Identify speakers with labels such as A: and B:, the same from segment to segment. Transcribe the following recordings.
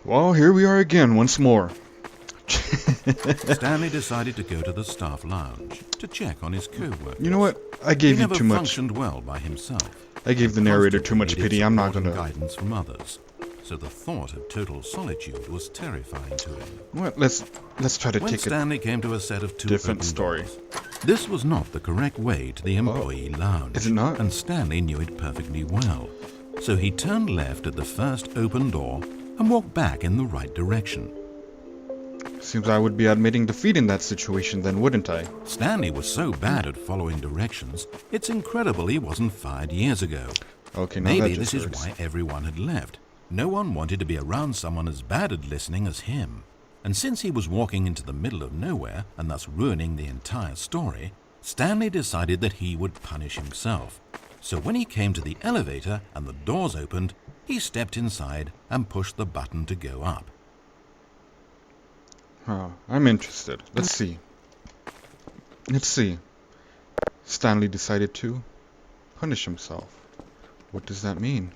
A: Well, here we are again, once more.
B: Stanley decided to go to the staff lounge to check on his co-workers.
A: You know what? I gave
B: he
A: you
B: never
A: too much.
B: Functioned well by himself.
A: I gave the narrator too much
B: Constantly
A: pity. I'm not
B: needed support
A: gonna.
B: and guidance from others. So the thought of total solitude was terrifying to him.
A: What? Let's try to
B: When
A: take
B: Stanley came to a set of two
A: different
B: open
A: story.
B: doors, this was not the correct way to the employee lounge.
A: Is it not?
B: And Stanley knew it perfectly well. So he turned left at the first open door and walked back in the right direction.
A: Seems I would be admitting defeat in that situation then, wouldn't I?
B: Stanley was so bad at following directions, it's incredible he wasn't fired years ago.
A: Okay, now
B: Maybe
A: that just
B: this is
A: hurts.
B: why everyone had left. No one wanted to be around someone as bad at listening as him. And since he was walking into the middle of nowhere and thus ruining the entire story, Stanley decided that he would punish himself. So when he came to the elevator and the doors opened, he stepped inside and pushed the button to go up.
A: I'm interested. Let's see. Stanley decided to punish himself. What does that mean?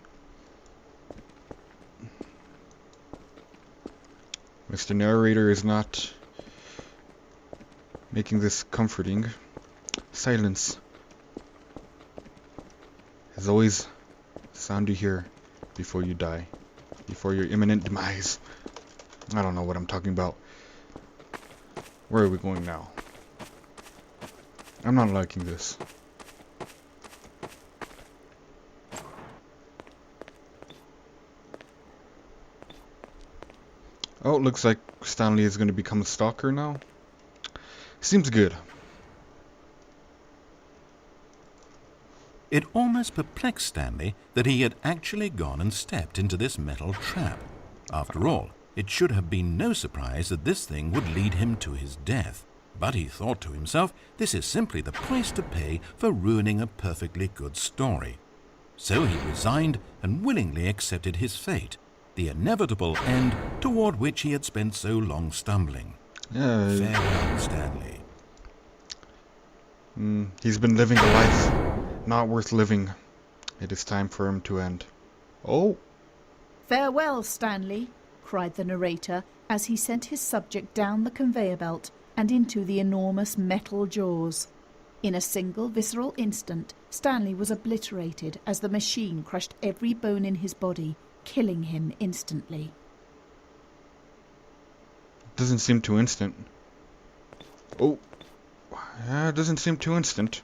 A: Mr. Narrator is not making this comforting. Silence. As always, sound you hear before you die. Before your imminent demise. I don't know what I'm talking about. Where are we going now? I'm not liking this. Oh, it looks like Stanley is going to become a stalker now. Seems good.
B: It almost perplexed Stanley that he had actually gone and stepped into this metal trap. After all, it should have been no surprise that this thing would lead him to his death. But he thought to himself, this is simply the price to pay for ruining a perfectly good story. So he resigned and willingly accepted his fate, the inevitable end toward which he had spent so long stumbling. Farewell, Stanley.
A: He's been living a life not worth living. It is time for him to end. Oh!
C: Farewell, Stanley, cried the narrator as he sent his subject down the conveyor belt and into the enormous metal jaws. In a single visceral instant, Stanley was obliterated as the machine crushed every bone in his body, killing him instantly.
A: Doesn't seem too instant. Oh! Yeah, it doesn't seem too instant.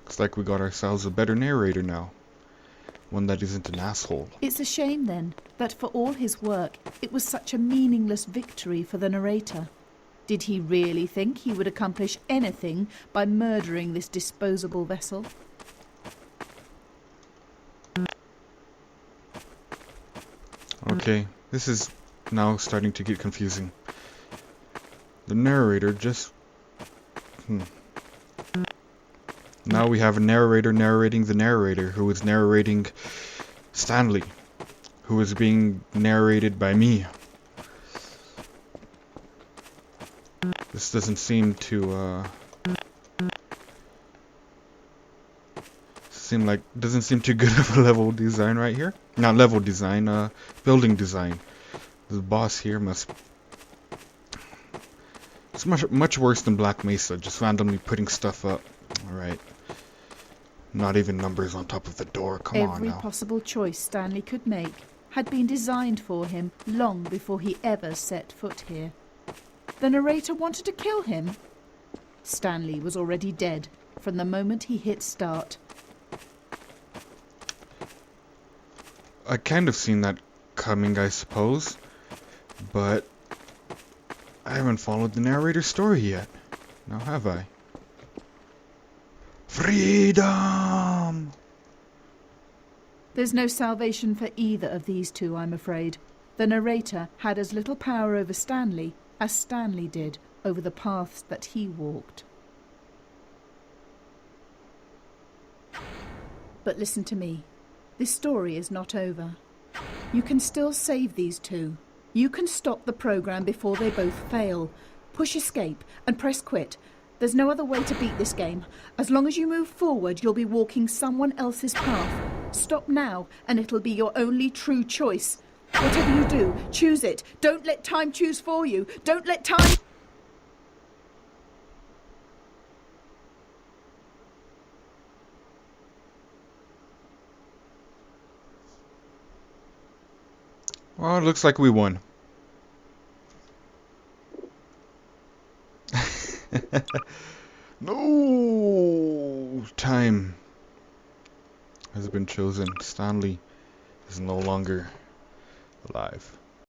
A: Looks like we got ourselves a better narrator now. One that isn't an asshole.
C: It's a shame, then, that for all his work, it was such a meaningless victory for the narrator. Did he really think he would accomplish anything by murdering this disposable vessel?
A: Okay, this is now starting to get confusing. The narrator just... Now we have a narrator narrating the narrator, who is narrating Stanley, who is being narrated by me. This doesn't seem to doesn't seem too good of a level design right here. Not level design, building design. The boss here must... It's much worse than Black Mesa, just randomly putting stuff up. Alright. Not even numbers on top of the door, come on
C: Every
A: now.
C: possible choice Stanley could make had been designed for him long before he ever set foot here. The narrator wanted to kill him. Stanley was already dead from the moment he hit start.
A: I kind of seen that coming, I suppose. But I haven't followed the narrator's story yet. Now have I? Freedom!
C: There's no salvation for either of these two, I'm afraid. The narrator had as little power over Stanley as Stanley did over the paths that he walked. But listen to me. This story is not over. You can still save these two. You can stop the program before they both fail. Push escape and press quit. There's no other way to beat this game. As long as you move forward, you'll be walking someone else's path. Stop now, and it'll be your only true choice. Whatever you do, choose it. Don't let time choose for you. Don't let time...
A: Well, it looks like we won. No! Time has been chosen. Stanley is no longer alive.